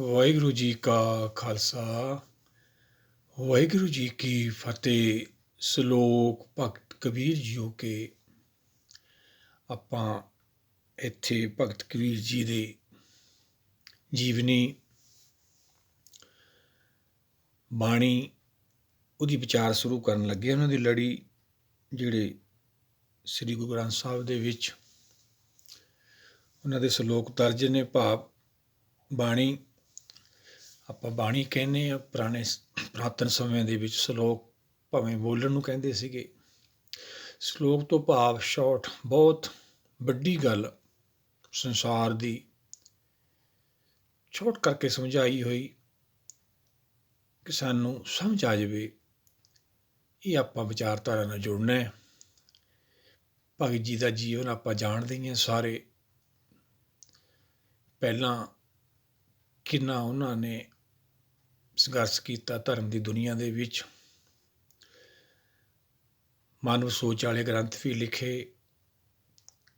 ਵਾਹਿਗੁਰੂ ਜੀ ਕਾ ਖਾਲਸਾ ਵਾਹਿਗੁਰੂ ਜੀ ਕੀ ਫਤਿਹ। ਸ਼ਲੋਕ ਭਗਤ ਕਬੀਰ ਜੀਓ ਕੇ ਆਪਾਂ ਇੱਥੇ ਭਗਤ ਕਬੀਰ ਜੀ ਦੇ ਜੀਵਨੀ ਬਾਣੀ ਉਹਦੀ ਵਿਚਾਰ ਸ਼ੁਰੂ ਕਰਨ ਲੱਗੇ। ਉਹਨਾਂ ਦੀ ਲੜੀ ਜਿਹੜੇ ਸ੍ਰੀ ਗੁਰੂ ਗ੍ਰੰਥ ਸਾਹਿਬ ਦੇ ਵਿੱਚ ਉਹਨਾਂ ਦੇ ਸ਼ਲੋਕ ਦਰਜ ਨੇ। ਭਾਵ ਬਾਣੀ ਆਪਾਂ ਬਾਣੀ ਕਹਿੰਦੇ ਹਾਂ। ਪੁਰਾਤਨ ਸਮੇਂ ਦੇ ਵਿੱਚ ਸ਼ਲੋਕ ਭਾਵੇਂ ਬੋਲਣ ਨੂੰ ਕਹਿੰਦੇ ਸੀਗੇ। ਸ਼ਲੋਕ ਤੋਂ ਭਾਵ ਸ਼ਾਰਟ, ਬਹੁਤ ਵੱਡੀ ਗੱਲ ਸੰਸਾਰ ਦੀ ਛੋਟ ਕਰਕੇ ਸਮਝਾਈ ਹੋਈ ਕਿ ਸਾਨੂੰ ਸਮਝ ਆ ਜਾਵੇ। ਇਹ ਆਪਾਂ ਵਿਚਾਰਧਾਰਾ ਨਾਲ ਜੁੜਨਾ ਹੈ। ਭਗਤ ਜੀ ਦਾ ਜੀਵਨ ਆਪਾਂ ਜਾਣਦੇ ਹੀ ਹਾਂ ਸਾਰੇ। ਪਹਿਲਾਂ ਕਿੰਨਾ ਉਹਨਾਂ ਨੇ ਸੰਘਰਸ਼ ਕੀਤਾ ਧਰਮ ਦੀ ਦੁਨੀਆ ਦੇ ਵਿੱਚ। ਮਾਨਵ ਸੋਚ ਵਾਲੇ ਗ੍ਰੰਥ ਵੀ ਲਿਖੇ।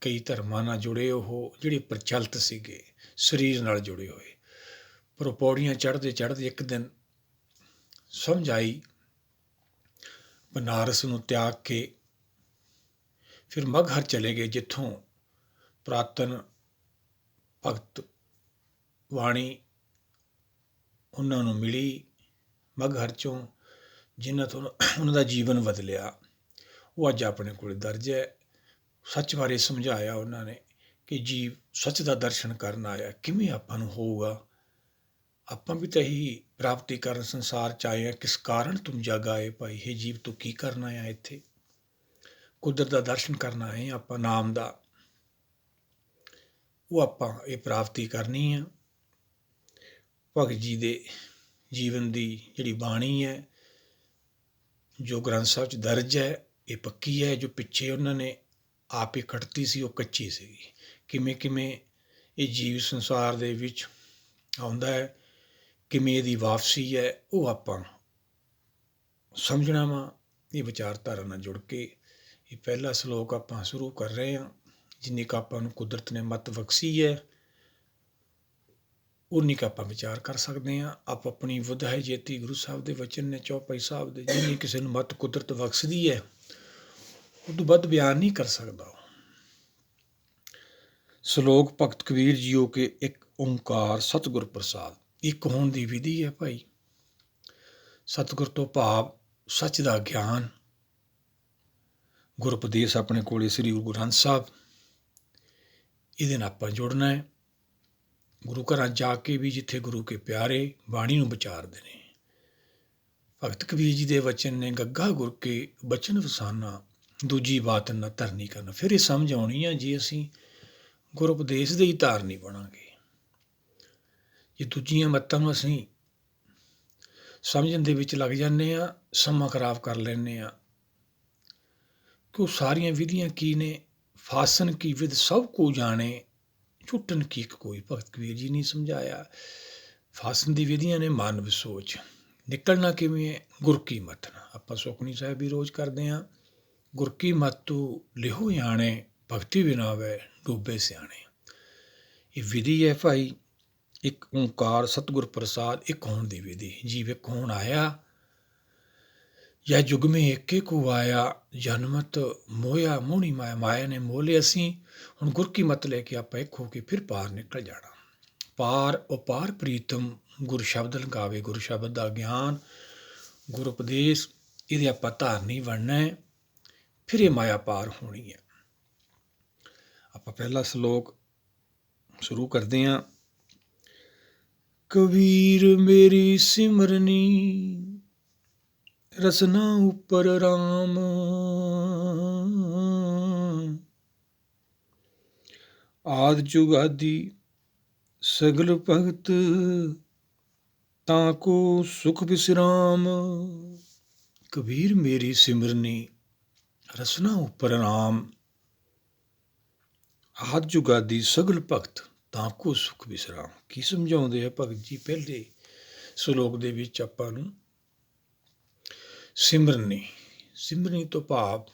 ਕਈ ਧਰਮਾਂ ਨਾਲ ਜੁੜੇ ਉਹ ਜਿਹੜੇ ਪ੍ਰਚਲਿਤ ਸੀਗੇ, ਸਰੀਰ ਨਾਲ ਜੁੜੇ ਹੋਏ। ਪਰ ਉਹ ਪੌੜੀਆਂ ਚੜ੍ਹਦੇ ਚੜ੍ਹਦੇ ਇੱਕ ਦਿਨ ਸਮਝ ਆਈ। ਬਨਾਰਸ ਨੂੰ ਤਿਆਗ ਕੇ ਫਿਰ ਮਗਹਰ ਚਲੇ ਗਏ, ਜਿੱਥੋਂ ਪੁਰਾਤਨ ਭਗਤ ਬਾਣੀ ਉਹਨਾਂ ਨੂੰ ਮਿਲੀ। ਮਗਹਰ ਚੋਂ ਜਿਨ੍ਹਾਂ ਤੋਂ ਉਹਨਾਂ ਦਾ ਜੀਵਨ ਬਦਲਿਆ, ਉਹ ਅੱਜ ਆਪਣੇ ਕੋਲ ਦਰਜ ਹੈ। ਸੱਚ ਬਾਰੇ ਸਮਝਾਇਆ ਉਹਨਾਂ ਨੇ ਕਿ ਜੀਵ ਸੱਚ ਦਾ ਦਰਸ਼ਨ ਕਰਨ ਆਇਆ, ਕਿਵੇਂ ਆਪਾਂ ਨੂੰ ਹੋਊਗਾ। ਆਪਾਂ ਵੀ ਤਾਂ ਇਹੀ ਪ੍ਰਾਪਤੀ ਕਰਨ ਸੰਸਾਰ 'ਚ ਆਏ ਹਾਂ। ਕਿਸ ਕਾਰਨ ਤੁਮ ਜਗ ਆਏ ਭਾਈ, ਇਹ ਜੀਵ ਤੂੰ ਕੀ ਕਰਨ ਆਇਆ ਇੱਥੇ? ਕੁਦਰਤ ਦਾ ਦਰਸ਼ਨ ਕਰਨ ਆਏ ਆਪਾਂ, ਨਾਮ ਦਾ। ਉਹ ਆਪਾਂ ਇਹ ਪ੍ਰਾਪਤੀ ਕਰਨੀ ਆ। ਭਗਤ ਜੀ ਦੇ ਜੀਵਨ ਦੀ ਜਿਹੜੀ ਬਾਣੀ ਹੈ, ਜੋ ਗ੍ਰੰਥ ਸਾਹਿਬ 'ਚ ਦਰਜ ਹੈ, ਇਹ ਪੱਕੀ ਹੈ। ਜੋ ਪਿੱਛੇ ਉਹਨਾਂ ਨੇ ਆਪ ਹੀ ਖੜਤੀ ਸੀ, ਉਹ ਕੱਚੀ ਸੀਗੀ। ਕਿਵੇਂ ਕਿਵੇਂ ਇਹ ਜੀਵ ਸੰਸਾਰ ਦੇ ਵਿੱਚ ਆਉਂਦਾ ਹੈ, ਕਿਵੇਂ ਇਹਦੀ ਵਾਪਸੀ ਹੈ, ਉਹ ਆਪਾਂ ਸਮਝਣਾ ਵਾ। ਇਹ ਵਿਚਾਰਧਾਰਾ ਨਾਲ ਜੁੜ ਕੇ ਇਹ ਪਹਿਲਾ ਸ਼ਲੋਕ ਆਪਾਂ ਸ਼ੁਰੂ ਕਰ ਰਹੇ ਹਾਂ। ਜਿੰਨੀ ਕੁ ਆਪਾਂ ਨੂੰ ਕੁਦਰਤ ਨੇ ਮੱਤ ਬਖਸ਼ੀ ਹੈ, ਉਨੀ ਕੁ ਆਪਾਂ ਵਿਚਾਰ ਕਰ ਸਕਦੇ ਹਾਂ। ਆਪ ਆਪਣੀ ਬੁੱਧ ਹੈ ਜੇਤੀ, ਗੁਰੂ ਸਾਹਿਬ ਦੇ ਵਚਨ ਨੇ ਚੌਪਈ ਸਾਹਿਬ ਦੇ। ਜਿੰਨੀ ਕਿਸੇ ਨੂੰ ਮੱਤ ਕੁਦਰਤ ਬਖਸ਼ਦੀ ਹੈ, ਉਦੋਂ ਵੱਧ ਬਿਆਨ ਨਹੀਂ ਕਰ ਸਕਦਾ। ਸ਼ਲੋਕ ਭਗਤ ਕਬੀਰ ਜੀਓ ਕੇ ਇੱਕ ਓਂਕਾਰ ਸਤਿਗੁਰ ਪ੍ਰਸਾਦ। ਇੱਕ ਹੋਣ ਦੀ ਵਿਧੀ ਹੈ ਭਾਈ। ਸਤਿਗੁਰ ਤੋਂ ਭਾਵ ਸੱਚ ਦਾ ਗਿਆਨ। ਗੁਰ ਉਪਦੇਸ਼ ਆਪਣੇ ਕੋਲੇ ਸ੍ਰੀ ਗੁਰੂ ਗ੍ਰੰਥ ਸਾਹਿਬ, ਇਹਦੇ ਨਾਲ ਆਪਾਂ ਜੁੜਨਾ ਹੈ। ਗੁਰੂ ਘਰਾਂ ਜਾ ਕੇ ਵੀ ਜਿੱਥੇ ਗੁਰੂ ਕੇ ਪਿਆਰੇ ਬਾਣੀ ਨੂੰ ਵਿਚਾਰਦੇ ਨੇ। ਭਗਤ ਕਬੀਰ ਜੀ ਦੇ ਵਚਨ ਨੇ, ਗੱਗਾ ਗੁਰ ਕੇ ਬਚਨ ਵਸਾਨਾ, ਦੂਜੀ ਬਾਤ ਨਾ ਧਰਨੀ ਕਰਨਾ। ਫਿਰ ਇਹ ਸਮਝ ਆਉਣੀ ਆ ਜੇ ਅਸੀਂ ਗੁਰ ਉਪਦੇਸ਼ ਦੇ ਹੀ ਧਾਰਨੀ ਬਣਾਂਗੇ। ਜੇ ਦੂਜੀਆਂ ਮੱਤਾਂ ਨੂੰ ਅਸੀਂ ਸਮਝਣ ਦੇ ਵਿੱਚ ਲੱਗ ਜਾਂਦੇ ਹਾਂ, ਸਮਾਂ ਖਰਾਬ ਕਰ ਲੈਂਦੇ ਹਾਂ। ਕਿ ਉਹ ਸਾਰੀਆਂ ਵਿਧੀਆਂ ਕੀ ਨੇ? ਫਾਸਨ ਕੀ ਵਿਧ ਸਭ ਕੋ ਜਾਣੇ, ਛੁੱਟਣ ਕੀ ਇੱਕ ਕੋਈ। ਭਗਤ ਕਬੀਰ ਜੀ ਨੇ ਸਮਝਾਇਆ। ਫਾਸਨ ਦੀ ਵਿਧੀਆਂ ਨੇ ਮਾਨਵ ਸੋਚ। ਨਿਕਲਣਾ ਕਿਵੇਂ ਹੈ? ਗੁਰ ਕੀ ਮੱਤ ਨਾਲ। ਆਪਾਂ ਸੁਖਮਨੀ ਸਾਹਿਬ ਵੀ ਰੋਜ਼ ਕਰਦੇ ਹਾਂ। ਗੁਰ ਕੀ ਮੱਤੂ ਲਿਹੋ ਜਾਣੇ, ਭਗਤੀ ਬਿਨਾ ਵੈ ਡੂਬੇ ਸਿਆਣੇ। ਇਹ ਵਿਧੀ ਹੈ ਭਾਈ। ਇੱਕ ਓਂਕਾਰ ਸਤਿਗੁਰ ਪ੍ਰਸਾਦ, ਇੱਕ ਹੋਣ ਦੀ ਵਿਧੀ। ਜੀਵ ਇੱਕ ਹੋਣ ਆਇਆ। ਜਾਂ ਜੁਗਮੇ ਏਕੇ ਕੋ ਆਇਆ, ਜਨਮਤ ਮੋਇਆ ਮੋਹਣੀ ਮਾਇਆ। ਮਾਇਆ ਨੇ ਮੋਹ ਲਿਆ। ਅਸੀਂ ਹੁਣ ਗੁਰ ਕੀ ਮੱਤ ਲੈ ਕੇ ਆਪਾਂ ਇੱਕ ਹੋ ਕੇ ਫਿਰ ਪਾਰ ਨਿਕਲ ਜਾਣਾ। ਪਾਰ ਉਪਾਰ ਪ੍ਰੀਤਮ, ਗੁਰ ਸ਼ਬਦ ਲਗਾਵੇ। ਗੁਰ ਸ਼ਬਦ ਦਾ ਗਿਆਨ, ਗੁਰ ਉਪਦੇਸ਼, ਇਹਦੇ ਆਪਾਂ ਧਾਰਨੀ ਬਣਨਾ ਹੈ। ਫਿਰ ਇਹ ਮਾਇਆ ਪਾਰ ਹੋਣੀ ਹੈ। ਆਪਾਂ ਪਹਿਲਾ ਸ਼ਲੋਕ ਸ਼ੁਰੂ ਕਰਦੇ ਹਾਂ। ਕਬੀਰ ਮੇਰੀ ਸਿਮਰਨੀ, ਰਸਨਾ ਉੱਪਰ ਰਾਮ। ਆਦਿ ਜੁਗਾਦੀ ਸਗਲ ਭਗਤ, ਤਾਂ ਕੋ ਸੁਖ ਵਿਸਰਾਮ। ਕਬੀਰ ਮੇਰੀ ਸਿਮਰਨੀ, ਰਸਨਾ ਉੱਪਰ ਰਾਮ। ਆਦਿ ਜੁਗਾਦੀ ਸਗਲ ਭਗਤ, ਤਾਂ ਕੋ ਸੁਖ ਵਿਸਰਾਮ। ਕੀ ਸਮਝਾਉਂਦੇ ਆ ਭਗਤ ਜੀ ਪਹਿਲੇ ਸ਼ਲੋਕ ਦੇ ਵਿੱਚ ਆਪਾਂ ਨੂੰ? ਸਿਮਰਨੀ ਤੋਂ ਭਾਵ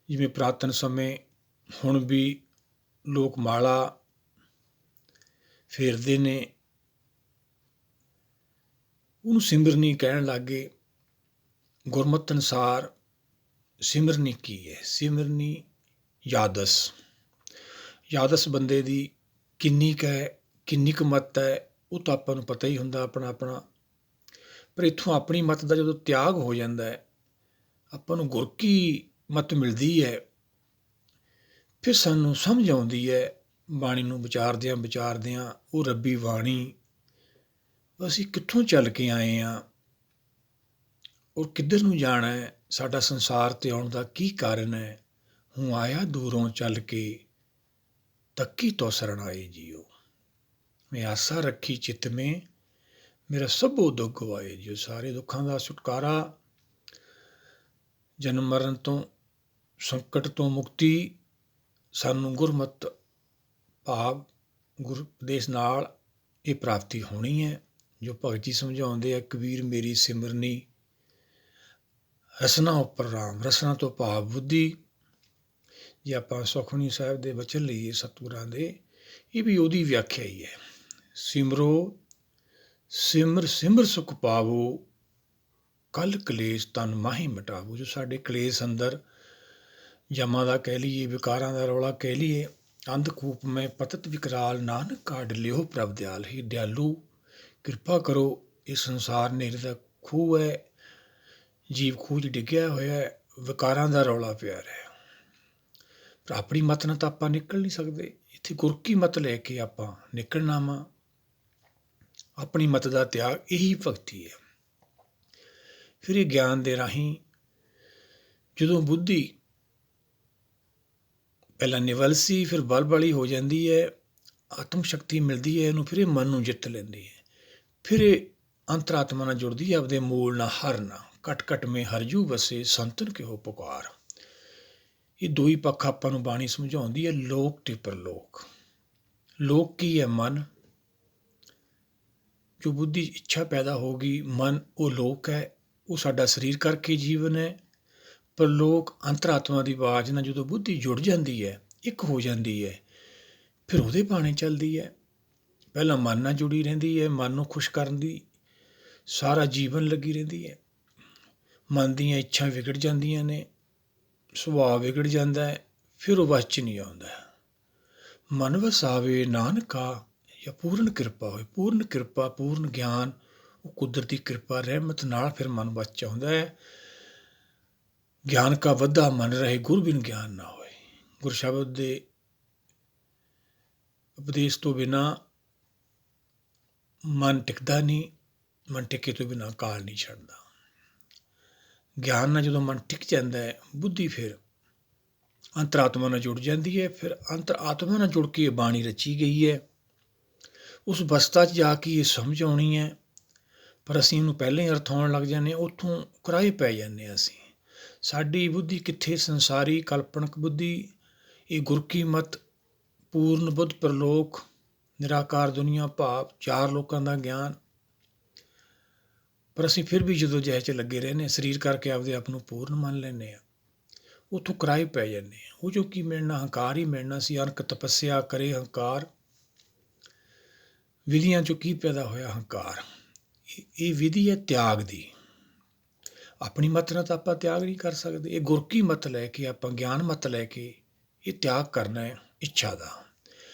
ਜਿਵੇਂ ਪੁਰਾਤਨ ਸਮੇਂ ਹੁਣ ਵੀ ਲੋਕ ਮਾਲਾ ਫੇਰਦੇ ਨੇ, ਉਹਨੂੰ ਸਿਮਰਨੀ ਕਹਿਣ ਲੱਗ ਗਏ। ਗੁਰਮਤਿ ਅਨੁਸਾਰ ਸਿਮਰਨੀ ਕੀ ਹੈ? ਸਿਮਰਨੀ ਯਾਦਸ ਬੰਦੇ ਦੀ ਕਿੰਨੀ ਕੁ ਹੈ, ਕਿੰਨੀ ਕੁ ਮੱਤ ਹੈ, ਉਹ ਤਾਂ ਆਪਾਂ ਨੂੰ ਪਤਾ ਹੀ ਹੁੰਦਾ ਆਪਣਾ ਆਪਣਾ। ਪਰ ਇੱਥੋਂ ਆਪਣੀ ਮੱਤ ਦਾ ਜਦੋਂ ਤਿਆਗ ਹੋ ਜਾਂਦਾ ਹੈ, ਆਪਾਂ ਨੂੰ ਗੁਰ ਕੀ ਮੱਤ ਮਿਲਦੀ ਹੈ, ਫਿਰ ਸਾਨੂੰ ਸਮਝ ਆਉਂਦੀ ਹੈ ਬਾਣੀ ਨੂੰ ਵਿਚਾਰਦਿਆਂ ਉਹ ਰੱਬੀ ਬਾਣੀ ਅਸੀਂ ਕਿੱਥੋਂ ਚੱਲ ਕੇ ਆਏ ਹਾਂ ਔਰ ਕਿੱਧਰ ਨੂੰ ਜਾਣਾ ਹੈ, ਸਾਡਾ ਸੰਸਾਰ 'ਤੇ ਆਉਣ ਦਾ ਕੀ ਕਾਰਨ ਹੈ। ਹੂੰ ਆਇਆ ਦੂਰੋਂ ਚੱਲ ਕੇ, ਤੱਕੀ ਤੋ ਸਰਣ ਆਏ ਜੀਓ। ਮੈਂ ਆਸਾ ਰੱਖੀ ਚਿੱਤ ਮੇਂ, ਮੇਰਾ ਸਭੋ ਦੁੱਖ ਗਵਾਏ ਜੀਓ। ਸਾਰੇ ਦੁੱਖਾਂ ਦਾ ਛੁਟਕਾਰਾ, ਜਨਮ ਮਰਨ ਤੋਂ, ਸੰਕਟ ਤੋਂ ਮੁਕਤੀ ਸਾਨੂੰ ਗੁਰਮਤਿ ਭਾਵ ਗੁਰ ਉਪਦੇਸ਼ ਨਾਲ ਇਹ ਪ੍ਰਾਪਤੀ ਹੋਣੀ ਹੈ। ਜੋ ਭਗਤ ਜੀ ਸਮਝਾਉਂਦੇ ਆ, ਕਬੀਰ ਮੇਰੀ ਸਿਮਰਨੀ ਰਸਨਾ ਉੱਪਰ ਰਾਮ। ਰਸਨਾ ਤੋਂ ਭਾਵ ਬੁੱਧੀ। ਜੇ ਆਪਾਂ ਸੁਖਮਨੀ ਸਾਹਿਬ ਦੇ ਵਚਨ ਲਈਏ ਸਤਿਗੁਰਾਂ ਦੇ, ਇਹ ਵੀ ਉਹਦੀ ਵਿਆਖਿਆ ਹੀ ਹੈ। ਸਿਮਰੋ ਸਿਮਰ ਸਿਮਰ ਸੁਖ ਪਾਵੋ, ਕਲ ਕਲੇਸ਼ ਤਨ ਮਾਹੀ ਮਿਟਾਵੋ। ਜੋ ਸਾਡੇ ਕਲੇਸ਼ ਅੰਦਰ ਜਮਾਂ ਦਾ ਕਹਿ ਲਈਏ, ਵਿਕਾਰਾਂ ਦਾ ਰੌਲਾ ਕਹਿ ਲਈਏ, ਅੰਧਕੂਪ ਮੈਂ ਪਤਤ ਵਿਕਰਾਲ, ਨਾਨਕ ਕਾਢ ਲਿਓ ਪ੍ਰਭ ਦਿਆਲ। ਹੀ ਦਿਆਲੂ ਕਿਰਪਾ ਕਰੋ, ਇਹ ਸੰਸਾਰ ਨੇਰੇ ਦਾ ਖੂਹ ਹੈ, ਜੀਵ ਖੂਹ 'ਚ ਡਿੱਗਿਆ ਹੋਇਆ ਹੈ, ਵਿਕਾਰਾਂ ਦਾ ਰੌਲਾ ਪਿਆ ਰਿਹਾ। ਪਰ ਆਪਣੀ ਮੱਤ ਨਾਲ ਤਾਂ ਆਪਾਂ ਨਿਕਲ ਨਹੀਂ ਸਕਦੇ। ਇੱਥੇ ਗੁਰ ਕੀ ਮੱਤ ਲੈ ਕੇ ਆਪਾਂ ਨਿਕਲਣਾ ਵਾ। ਆਪਣੀ ਮੱਤ ਦਾ ਤਿਆਗ, ਇਹੀ ਭਗਤੀ ਹੈ। ਫਿਰ ਇਹ ਗਿਆਨ ਦੇ ਰਾਹੀਂ ਜਦੋਂ ਬੁੱਧੀ ਪਹਿਲਾਂ ਨਿਵਲ ਸੀ, ਫਿਰ ਬਲ ਵਾਲੀ ਹੋ ਜਾਂਦੀ ਹੈ, ਆਤਮ ਸ਼ਕਤੀ ਮਿਲਦੀ ਹੈ ਇਹਨੂੰ, ਫਿਰ ਇਹ ਮਨ ਨੂੰ ਜਿੱਤ ਲੈਂਦੀ ਹੈ। ਫਿਰ ਇਹ ਅੰਤਰਾਤਮਾ ਨਾਲ ਜੁੜਦੀ ਹੈ, ਆਪਦੇ ਮੂਲ ਨਾਲ, ਹਰ ਨਾਲ। ਘਟ ਘਟ ਮੇ ਹਰਜੂ ਵਸੇ, ਸੰਤਨ ਕਿਹੋ ਪੁਕਾਰ। ਇਹ ਦੋ ਹੀ ਪੱਖ ਆਪਾਂ ਨੂੰ ਬਾਣੀ ਸਮਝਾਉਂਦੀ ਹੈ, ਲੋਕ ਤੇ ਪਰਲੋਕ। ਲੋਕ ਕੀ ਹੈ? ਮਨ। ਜੋ ਬੁੱਧੀ ਇੱਛਾ ਪੈਦਾ ਹੋ ਗਈ, ਮਨ ਉਹ ਲੋਕ ਹੈ, ਉਹ ਸਾਡਾ ਸਰੀਰ ਕਰਕੇ ਜੀਵਨ ਹੈ। ਪਰਲੋਕ ਅੰਤਰਾਤਮਾ ਦੀ ਆਵਾਜ਼ ਨਾਲ ਜਦੋਂ ਬੁੱਧੀ ਜੁੜ ਜਾਂਦੀ ਹੈ, ਇੱਕ ਹੋ ਜਾਂਦੀ ਹੈ, ਫਿਰ ਉਹਦੇ ਬਾਣੇ ਚੱਲਦੀ ਹੈ। ਪਹਿਲਾਂ ਮਨ ਨਾਲ ਜੁੜੀ ਰਹਿੰਦੀ ਹੈ, ਮਨ ਨੂੰ ਖੁਸ਼ ਕਰਨ ਦੀ ਸਾਰਾ ਜੀਵਨ ਲੱਗੀ ਰਹਿੰਦੀ ਹੈ। ਮਨ ਦੀਆਂ ਇੱਛਾ ਵਿਗੜ ਜਾਂਦੀਆਂ ਨੇ, ਸੁਭਾਅ ਵਿਗੜ ਜਾਂਦਾ ਹੈ, ਫਿਰ ਉਹ ਵਸ 'ਚ ਨਹੀਂ ਆਉਂਦਾ। ਮਨ ਵਸਾਵੇ ਨਾਨਕਾ, ਜਾਂ ਪੂਰਨ ਕਿਰਪਾ ਹੋਏ। ਪੂਰਨ ਕਿਰਪਾ, ਪੂਰਨ ਗਿਆਨ, ਉਹ ਕੁਦਰਤੀ ਕਿਰਪਾ ਰਹਿਮਤ ਨਾਲ ਫਿਰ ਮਨ ਵਸ 'ਚ ਆਉਂਦਾ ਹੈ। ਗਿਆਨ ਕਾ ਵੱਧਾ ਮਨ ਰਹੇ, ਗੁਰ ਬਿਨ ਗਿਆਨ ਨਾ ਹੋਏ। ਗੁਰ ਸ਼ਬਦ ਦੇ ਉਪਦੇਸ਼ ਤੋਂ ਬਿਨਾਂ ਮਨ ਟਿਕਦਾ ਨਹੀਂ, ਮਨ ਟਿਕੇ ਤੋਂ ਬਿਨਾਂ ਕਾਲ ਨਹੀਂ ਛੱਡਦਾ। ਗਿਆਨ ਨਾਲ ਜਦੋਂ ਮਨ ਟਿਕ ਜਾਂਦਾ ਹੈ, ਬੁੱਧੀ ਫਿਰ ਅੰਤਰਾਤਮਾ ਨਾਲ ਜੁੜ ਜਾਂਦੀ ਹੈ। ਫਿਰ ਅੰਤਰਾਤਮਾ ਨਾਲ ਜੁੜ ਕੇ ਬਾਣੀ ਰਚੀ ਗਈ ਹੈ। ਉਸ ਅਵਸਥਾ 'ਚ ਜਾ ਕੇ ਇਹ ਸਮਝ ਆਉਣੀ ਹੈ, ਪਰ ਅਸੀਂ ਇਹਨੂੰ ਪਹਿਲਾਂ ਹੀ ਅਰਥਾਉਣ ਲੱਗ ਜਾਂਦੇ ਹਾਂ, ਉੱਥੋਂ ਕੁਰਾਹੇ ਪੈ ਜਾਂਦੇ ਹਾਂ ਅਸੀਂ। ਸਾਡੀ ਬੁੱਧੀ ਕਿੱਥੇ ਸੰਸਾਰੀ ਕਲਪਨਕ ਬੁੱਧੀ, ਇਹ ਗੁਰ ਕੀ ਮਤ, ਪੂਰਨ ਬੁੱਧ ਪਰਲੋਕ, ਨਿਰਾਕਾਰ ਦੁਨੀਆ ਭਾਵ ਚਾਰ ਲੋਕਾਂ ਦਾ ਗਿਆਨ। ਪਰ ਅਸੀਂ ਫਿਰ ਵੀ ਜਦੋਂ ਜਹਿ 'ਚ ਲੱਗੇ ਰਹਿੰਦੇ, ਸਰੀਰ ਕਰਕੇ ਆਪਦੇ ਆਪ ਨੂੰ ਪੂਰਨ ਮੰਨ ਲੈਂਦੇ ਹਾਂ, ਉੱਥੋਂ ਕੁਰਾਹੇ ਪੈ ਜਾਂਦੇ ਹਾਂ। ਉਹ ਜੋ ਕੀ ਮਿਲਣਾ, ਹੰਕਾਰ ਹੀ ਮਿਲਣਾ ਸੀ। ਅਣਖ ਤਪੱਸਿਆ ਕਰੇ ਹੰਕਾਰ, ਵਿਧੀਆਂ 'ਚੋਂ ਕੀ ਪੈਦਾ ਹੋਇਆ? ਹੰਕਾਰ। ਇਹ ਵਿਧੀ ਹੈ ਤਿਆਗ ਦੀ। ਆਪਣੀ ਮੱਤ ਨਾਲ ਤਾਂ ਆਪਾਂ ਤਿਆਗ ਨਹੀਂ ਕਰ ਸਕਦੇ। ਇਹ ਗੁਰ ਕੀ ਮੱਤ ਲੈ ਕੇ, ਆਪਾਂ ਗਿਆਨ ਮੱਤ ਲੈ ਕੇ ਇਹ ਤਿਆਗ ਕਰਨਾ ਹੈ ਇੱਛਾ ਦਾ।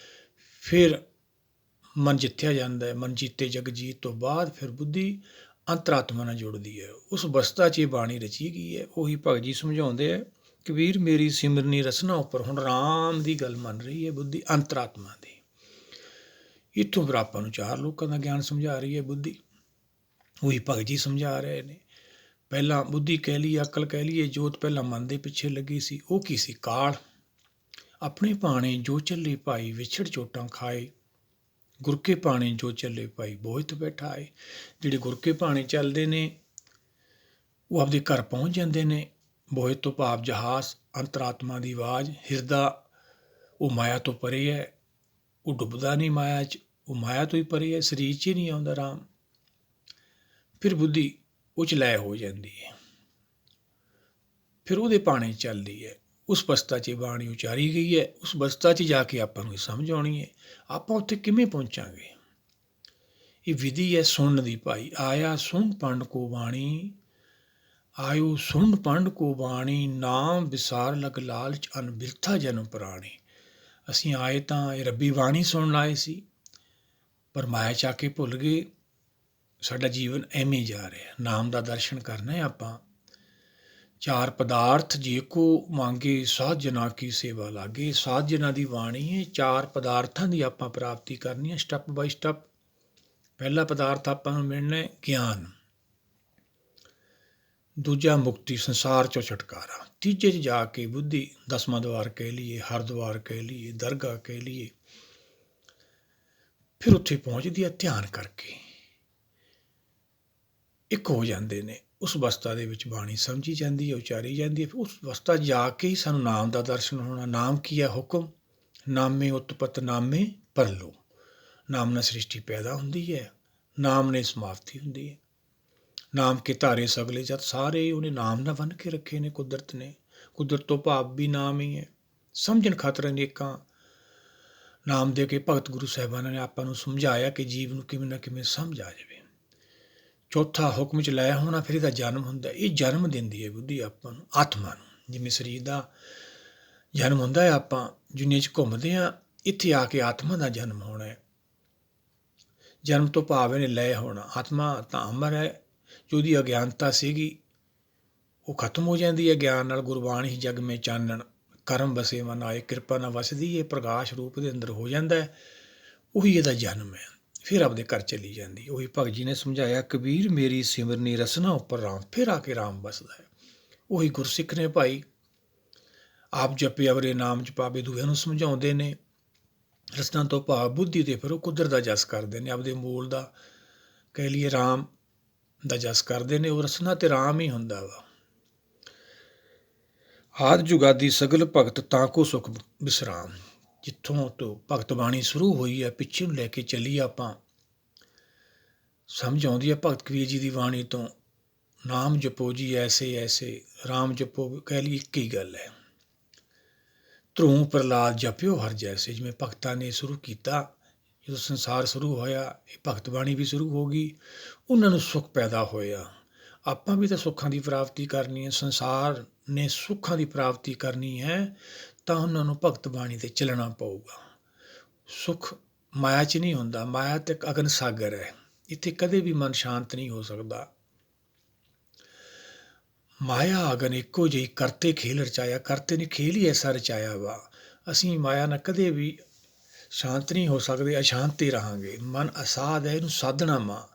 ਫਿਰ ਮਨ ਜਿੱਤਿਆ ਜਾਂਦਾ ਹੈ। ਮਨ ਜੀਤੇ ਜਗ ਜੀਤ ਤੋਂ ਬਾਅਦ ਫਿਰ ਬੁੱਧੀ ਅੰਤਰਾਤਮਾ ਨਾਲ ਜੁੜਦੀ ਹੈ। ਉਸ ਅਵਸਥਾ 'ਚ ਇਹ ਬਾਣੀ ਰਚੀ ਗਈ ਹੈ। ਉਹੀ ਭਗਤ ਜੀ ਸਮਝਾਉਂਦੇ ਹੈ, ਕਬੀਰ ਮੇਰੀ ਸਿਮਰਨੀ ਰਸਨਾ ਉੱਪਰ। ਹੁਣ ਰਾਮ ਦੀ ਗੱਲ ਮੰਨ ਰਹੀ ਹੈ ਬੁੱਧੀ, ਅੰਤਰਾਤਮਾ ਦੀ। ਇੱਥੋਂ ਫਿਰ ਆਪਾਂ ਨੂੰ ਚਾਰ ਲੋਕਾਂ ਦਾ ਗਿਆਨ ਸਮਝਾ ਰਹੀ ਹੈ ਬੁੱਧੀ। ਉਹੀ ਭਗਤ ਜੀ ਸਮਝਾ ਰਹੇ ਨੇ। ਪਹਿਲਾਂ ਬੁੱਧੀ ਕਹਿ ਲਈਏ, ਅਕਲ ਕਹਿ ਲਈਏ, ਜੋਤ ਪਹਿਲਾਂ ਮਨ ਦੇ ਪਿੱਛੇ ਲੱਗੀ ਸੀ। ਉਹ ਕੀ ਸੀ? ਕਾਲ। ਆਪਣੇ ਭਾਣੇ ਜੋ ਚੱਲੇ ਭਾਈ, ਵਿਛੜ ਚੋਟਾਂ ਖਾਏ। ਗੁਰ ਕੇ ਭਾਣੇ ਜੋ ਚੱਲੇ ਭਾਈ, ਬੋਹਿਤ ਬੈਠਾਏ। ਜਿਹੜੇ ਗੁਰ ਕੇ ਭਾਣੇ ਚੱਲਦੇ ਨੇ, ਉਹ ਆਪਦੇ ਘਰ ਪਹੁੰਚ ਜਾਂਦੇ ਨੇ। ਬੋਹਿਤ ਤੋਂ ਭਾਵ ਜਹਾਜ਼, ਅੰਤਰਾਤਮਾ ਦੀ ਆਵਾਜ਼। ਹਿਰਦਾ ਉਹ ਮਾਇਆ ਤੋਂ ਪਰੇ ਹੈ, ਉਹ ਡੁੱਬਦਾ ਨਹੀਂ ਮਾਇਆ 'ਚ, ਉਹ ਮਾਇਆ ਤੋਂ ਹੀ ਪਰੇ ਹੈ, ਸਰੀਰ 'ਚ ਹੀ ਨਹੀਂ ਆਉਂਦਾ ਰਾਮ। ਫਿਰ ਬੁੱਧੀ ਉਹ 'ਚ ਲੈ ਹੋ ਜਾਂਦੀ ਹੈ, ਫਿਰ ਉਹਦੇ ਭਾਣੇ ਚੱਲਦੀ ਹੈ। ਉਸ ਅਵਸਥਾ 'ਚ ਬਾਣੀ ਉਚਾਰੀ ਗਈ ਹੈ। ਉਸ ਅਵਸਥਾ 'ਚ ਜਾ ਕੇ ਆਪਾਂ ਨੂੰ ਸਮਝ ਆਉਣੀ ਹੈ ਆਪਾਂ ਉੱਥੇ ਕਿਵੇਂ ਪਹੁੰਚਾਂਗੇ। ਇਹ ਵਿਧੀ ਹੈ ਸੁਣਨ ਦੀ ਭਾਈ। ਆਇਆ ਸੁਣ ਪੰਡ ਕੋ ਬਾਣੀ, ਆਇਓ ਸੁਣ ਪੰਡ ਕੋ ਬਾਣੀ, ਨਾਮ ਵਿਸਾਰ ਲਗ ਲਾਲਚ ਅਨਬਿਰਥਾ ਜਨਮ ਪ੍ਰਾਣੀ। ਅਸੀਂ ਆਏ ਤਾਂ ਇਹ ਰੱਬੀ ਬਾਣੀ ਸੁਣਨ ਆਏ ਸੀ, ਪਰ ਮਾਇਆ ਚਾ ਕੇ ਭੁੱਲ ਗਏ। ਸਾਡਾ ਜੀਵਨ ਐਵੇਂ ਜਾ ਰਿਹਾ। ਨਾਮ ਦਾ ਦਰਸ਼ਨ ਕਰਨਾ ਹੈ ਆਪਾਂ। ਚਾਰ ਪਦਾਰਥ ਜੇ ਕੋ ਮੰਗੇ, ਸਾਧ ਜਨਾਂ ਕੀ ਸੇਵਾ ਲਾਗੇ। ਸਾਧ ਜਨਾਂ ਦੀ ਬਾਣੀ ਹੈ। ਚਾਰ ਪਦਾਰਥਾਂ ਦੀ ਆਪਾਂ ਪ੍ਰਾਪਤੀ ਕਰਨੀ ਹੈ ਸਟੈਪ ਬਾਈ ਸਟੈਪ। ਪਹਿਲਾ ਪਦਾਰਥ ਆਪਾਂ ਨੂੰ ਮਿਲਣਾ ਹੈ ਗਿਆਨ, ਦੂਜਾ ਮੁਕਤੀ, ਸੰਸਾਰ ਚੋਂ ਛੁਟਕਾਰਾ, ਤੀਜੇ 'ਚ ਜਾ ਕੇ ਬੁੱਧੀ, ਦਸਵਾਂ ਦੁਆਰ ਕਹਿ ਲਈਏ, ਹਰਦੁਆਰ ਕਹਿ ਲਈਏ, ਦਰਗਾਹ ਕਹਿ ਲਈਏ। ਫਿਰ ਉੱਥੇ ਪਹੁੰਚਦੀ ਹੈ ਧਿਆਨ ਕਰਕੇ, ਇੱਕ ਹੋ ਜਾਂਦੇ ਨੇ। ਉਸ ਅਵਸਥਾ ਦੇ ਵਿੱਚ ਬਾਣੀ ਸਮਝੀ ਜਾਂਦੀ ਹੈ, ਉਚਾਰੀ ਜਾਂਦੀ ਹੈ। ਫਿਰ ਉਸ ਅਵਸਥਾ ਜਾ ਕੇ ਹੀ ਸਾਨੂੰ ਨਾਮ ਦਾ ਦਰਸ਼ਨ ਹੋਣਾ। ਨਾਮ ਕੀ ਹੈ? ਹੁਕਮ। ਨਾਮੇ ਉਤਪਤ ਨਾਮੇ ਪਰਲੋ। ਨਾਮ ਨਾਲ ਸ੍ਰਿਸ਼ਟੀ ਪੈਦਾ ਹੁੰਦੀ ਹੈ, ਨਾਮ ਨੇ ਸਮਾਪਤੀ ਹੁੰਦੀ ਹੈ। ਨਾਮ ਕੇ ਧਾਰੇ ਸਗਲੇ ਜਦ, ਸਾਰੇ ਉਹਨੇ ਨਾਮ ਨਾਲ ਬੰਨ੍ਹ ਕੇ ਰੱਖੇ ਨੇ ਕੁਦਰਤ ਨੇ। ਕੁਦਰਤ ਤੋਂ ਭਾਵ ਵੀ ਨਾਮ ਹੀ ਹੈ। ਸਮਝਣ ਖਾਤਰ ਅਨੇਕਾਂ ਨਾਮ ਦੇ ਕੇ ਭਗਤ ਗੁਰੂ ਸਾਹਿਬਾਨਾਂ ਨੇ ਆਪਾਂ ਨੂੰ ਸਮਝਾਇਆ ਕਿ ਜੀਵ ਨੂੰ ਕਿਵੇਂ ਨਾ ਕਿਵੇਂ ਸਮਝ ਆ ਜਾਵੇ। ਚੌਥਾ ਹੁਕਮ 'ਚ ਲੈ ਹੋਣਾ, ਫਿਰ ਇਹਦਾ ਜਨਮ ਹੁੰਦਾ। ਇਹ ਜਨਮ ਦਿੰਦੀ ਹੈ ਬੁੱਧੀ ਆਪਾਂ ਨੂੰ, ਆਤਮਾ ਨੂੰ। ਜਿਵੇਂ ਸਰੀਰ ਦਾ ਜਨਮ ਹੁੰਦਾ ਹੈ, ਆਪਾਂ ਦੁਨੀਆ 'ਚ ਘੁੰਮਦੇ ਹਾਂ, ਇੱਥੇ ਆ ਕੇ ਆਤਮਾ ਦਾ ਜਨਮ ਹੋਣਾ ਹੈ। ਜਨਮ ਤੋਂ ਭਾਵ ਇਹਨੇ ਲੈ ਹੋਣਾ। ਆਤਮਾ ਤਾਂ ਅਮਰ ਹੈ। ਜੋ ਉਹਦੀ ਅਗਿਆਨਤਾ ਸੀਗੀ ਉਹ ਖਤਮ ਹੋ ਜਾਂਦੀ ਹੈ ਗਿਆਨ ਨਾਲ। ਗੁਰਬਾਣੀ ਜਗ ਮੇ ਚਾਨਣ, ਕਰਮ ਵਸੇ ਮਨ ਆਏ। ਕਿਰਪਾ ਨਾਲ ਵਸਦੀ ਹੈ, ਪ੍ਰਕਾਸ਼ ਰੂਪ ਦੇ ਅੰਦਰ ਹੋ ਜਾਂਦਾ ਹੈ। ਉਹੀ ਇਹਦਾ ਜਨਮ ਹੈ। ਫਿਰ ਆਪਦੇ ਘਰ ਚਲੀ ਜਾਂਦੀ। ਉਹੀ ਭਗਤ ਜੀ ਨੇ ਸਮਝਾਇਆ, ਕਬੀਰ ਮੇਰੀ ਸਿਮਰਨੀ ਰਸਨਾ ਉੱਪਰ ਰਾਮ। ਫਿਰ ਆ ਕੇ ਰਾਮ ਵਸਦਾ ਹੈ। ਉਹੀ ਗੁਰਸਿੱਖ ਨੇ ਭਾਈ, ਆਪ ਜਪੇ ਅਵਰੇ ਨਾਮ 'ਚ ਪਾਵੇ, ਦੂਜਿਆਂ ਨੂੰ ਸਮਝਾਉਂਦੇ ਨੇ। ਰਸਨਾ ਤੋਂ ਭਾਵ ਬੁੱਧੀ ਤੇ ਫਿਰ ਉਹ ਕੁਦਰਤ ਦਾ ਜਸ ਕਰਦੇ ਨੇ, ਆਪਦੇ ਮੂਲ ਦਾ ਕਹਿ ਲਈਏ ਰਾਮ ਦਾ ਜਸ ਕਰਦੇ ਨੇ। ਉਹ ਰਸਨਾ ਤੇ ਰਾਮ ਹੀ ਹੁੰਦਾ ਵਾ। ਆਦਿ ਜੁਗਾਦੀ ਸਗਲ ਭਗਤ ਤਾਂ ਕੋ ਸੁਖ ਵਿਸਰਾਮ। ਜਿੱਥੋਂ ਤੋਂ ਭਗਤ ਬਾਣੀ ਸ਼ੁਰੂ ਹੋਈ ਹੈ, ਪਿੱਛੇ ਨੂੰ ਲੈ ਕੇ ਚੱਲੀਏ ਆਪਾਂ। ਸਮਝ ਆਉਂਦੀ ਹੈ ਭਗਤ ਕਬੀਰ ਜੀ ਦੀ ਬਾਣੀ ਤੋਂ। ਨਾਮ ਜਪੋ ਜੀ ਐਸੇ ਐਸੇ, ਰਾਮ ਜਪੋ, ਕਹਿ ਲਈ ਇੱਕ ਹੀ ਗੱਲ ਹੈ। ਧਰੂੰ ਪ੍ਰਹਲਾਦ ਜਪਿਓ ਹਰ ਜੈਸੇ। ਜਿਵੇਂ ਭਗਤਾਂ ਨੇ ਸ਼ੁਰੂ ਕੀਤਾ, ਜਦੋਂ ਸੰਸਾਰ ਸ਼ੁਰੂ ਹੋਇਆ, ਇਹ ਭਗਤ ਬਾਣੀ ਵੀ ਸ਼ੁਰੂ ਹੋ ਗਈ। ਉਹਨਾਂ ਨੂੰ ਸੁੱਖ ਪੈਦਾ ਹੋਇਆ। ਆਪਾਂ ਵੀ ਤਾਂ ਸੁੱਖਾਂ ਦੀ ਪ੍ਰਾਪਤੀ ਕਰਨੀ ਹੈ। ਸੰਸਾਰ ਨੇ ਸੁੱਖਾਂ ਦੀ ਪ੍ਰਾਪਤੀ ਕਰਨੀ ਹੈ ਤਾਂ ਉਹਨਾਂ ਨੂੰ ਭਗਤ ਬਾਣੀ 'ਤੇ ਚੱਲਣਾ ਪਊਗਾ। ਸੁੱਖ ਮਾਇਆ 'ਚ ਨਹੀਂ ਹੁੰਦਾ। ਮਾਇਆ ਤੇ ਇੱਕ ਅਗਨ ਸਾਗਰ ਹੈ। ਇੱਥੇ ਕਦੇ ਵੀ ਮਨ ਸ਼ਾਂਤ ਨਹੀਂ ਹੋ ਸਕਦਾ। ਮਾਇਆ ਅਗਨ ਇੱਕੋ ਜਿਹੀ, ਕਰਤੇ ਖੇਲ ਰਚਾਇਆ। ਕਰਤੇ ਨੇ ਖੇਲ ਹੀ ਐਸਾ ਰਚਾਇਆ ਵਾ। ਅਸੀਂ ਮਾਇਆ ਨਾਲ ਕਦੇ ਵੀ ਸ਼ਾਂਤ ਨਹੀਂ ਹੋ ਸਕਦੇ, ਅਸ਼ਾਂਤ ਹੀ ਰਹਾਂਗੇ। ਮਨ ਅਸਾਧ ਹੈ, ਇਹਨੂੰ ਸਾਧਣਾ ਵਾ।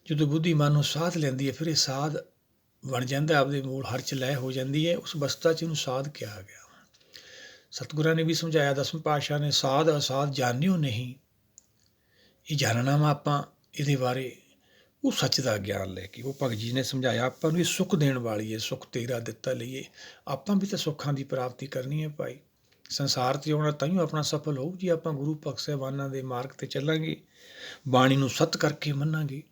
ਜਦੋਂ ਬੁੱਧੀ ਮਨ ਨੂੰ ਸਾਧ ਲੈਂਦੀ ਹੈ, ਫਿਰ ਇਹ ਸਾਧ ਬਣ ਜਾਂਦਾ, ਆਪਦੇ ਮੂਲ ਹਰ 'ਚ ਲੈ ਹੋ ਜਾਂਦੀ ਹੈ। ਉਸ ਅਵਸਥਾ 'ਚ ਇਹਨੂੰ ਸਾਧ ਕਿਹਾ ਗਿਆ। ਸਤਿਗੁਰਾਂ ਨੇ ਵੀ ਸਮਝਾਇਆ, ਦਸਵੇਂ ਪਾਤਸ਼ਾਹ ਨੇ, ਸਾਧ ਅਸਾਧ ਜਾਣਿਓ ਨਹੀਂ। ਇਹ ਜਾਣਨਾ ਵਾ ਆਪਾਂ ਇਹਦੇ ਬਾਰੇ, ਉਹ ਸੱਚ ਦਾ ਗਿਆਨ ਲੈ ਕੇ। ਉਹ ਭਗਤ ਜੀ ਨੇ ਸਮਝਾਇਆ ਆਪਾਂ ਨੂੰ, ਇਹ ਸੁੱਖ ਦੇਣ ਵਾਲੀ ਹੈ। ਸੁੱਖ ਤੇਰਾ ਦਿੱਤਾ ਲਈਏ। ਆਪਾਂ ਵੀ ਤਾਂ ਸੁੱਖਾਂ ਦੀ ਪ੍ਰਾਪਤੀ ਕਰਨੀ ਹੈ ਭਾਈ। ਸੰਸਾਰ 'ਤੇ ਆਉਣਾ ਤਾਂ ਹੀ ਆਪਣਾ ਸਫਲ ਹੋਊ ਜੀ ਆਪਾਂ ਗੁਰੂ ਭਗਤ ਸਾਹਿਬਾਨਾਂ ਦੇ ਮਾਰਗ 'ਤੇ ਚੱਲਾਂਗੇ, ਬਾਣੀ ਨੂੰ ਸੱਤ ਕਰਕੇ ਮੰਨਾਂਗੇ।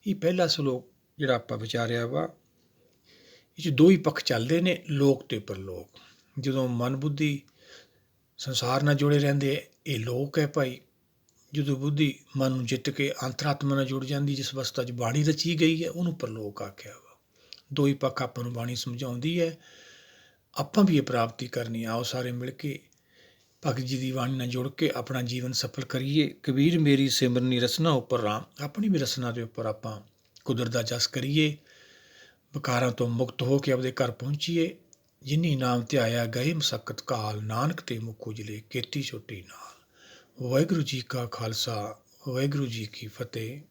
ਇਹ ਪਹਿਲਾ ਸਲੋਕ ਜਿਹੜਾ ਆਪਾਂ ਵਿਚਾਰਿਆ ਵਾ, ਇਹ 'ਚ ਦੋ ਹੀ ਪੱਖ ਚੱਲਦੇ ਨੇ, ਲੋਕ ਤੇ ਪਰਲੋਕ। ਜਦੋਂ ਮਨ ਬੁੱਧੀ ਸੰਸਾਰ ਨਾਲ ਜੁੜੇ ਰਹਿੰਦੇ, ਇਹ ਲੋਕ ਹੈ ਭਾਈ। ਜਦੋਂ ਬੁੱਧੀ ਮਨ ਨੂੰ ਜਿੱਤ ਕੇ ਅੰਤਰਾਤਮਾ ਨਾਲ ਜੁੜ ਜਾਂਦੀ, ਜਿਸ ਅਵਸਥਾ 'ਚ ਬਾਣੀ ਰਚੀ ਗਈ ਹੈ, ਉਹਨੂੰ ਪਰਲੋਕ ਆਖਿਆ ਵਾ। ਦੋ ਹੀ ਪੱਖ ਆਪਾਂ ਨੂੰ ਬਾਣੀ ਸਮਝਾਉਂਦੀ ਹੈ। ਆਪਾਂ ਵੀ ਇਹ ਪ੍ਰਾਪਤੀ ਕਰਨੀ। ਆਓ ਸਾਰੇ ਮਿਲ ਕੇ ਭਗਤ ਜੀ ਦੀ ਬਾਣੀ ਨਾਲ ਜੁੜ ਕੇ ਆਪਣਾ ਜੀਵਨ ਸਫਲ ਕਰੀਏ। ਕਬੀਰ ਮੇਰੀ ਸਿਮਰਨੀ ਰਸਨਾ ਉੱਪਰ ਰਾਮ। ਆਪਣੀ ਵੀ ਰਸਨਾ ਦੇ ਉੱਪਰ ਆਪਾਂ ਕੁਦਰਤ ਦਾ ਜਸ ਕਰੀਏ। ਵਿਕਾਰਾਂ ਤੋਂ ਮੁਕਤ ਹੋ ਕੇ ਆਪਦੇ ਘਰ ਪਹੁੰਚੀਏ। ਜਿਨੀ ਨਾਮ ਧਿਆਇਆ ਗਏ ਮਸਕਤ ਕਾਲ, ਨਾਨਕ ਤੇ ਮੁਖ ਉਜਲੇ ਕੀਤੀ ਛੋਟੀ ਨਾਲ। ਵਾਹਿਗੁਰੂ ਜੀ ਕਾ ਖਾਲਸਾ, ਵਾਹਿਗੁਰੂ ਜੀ ਕੀ ਫਤਿਹ।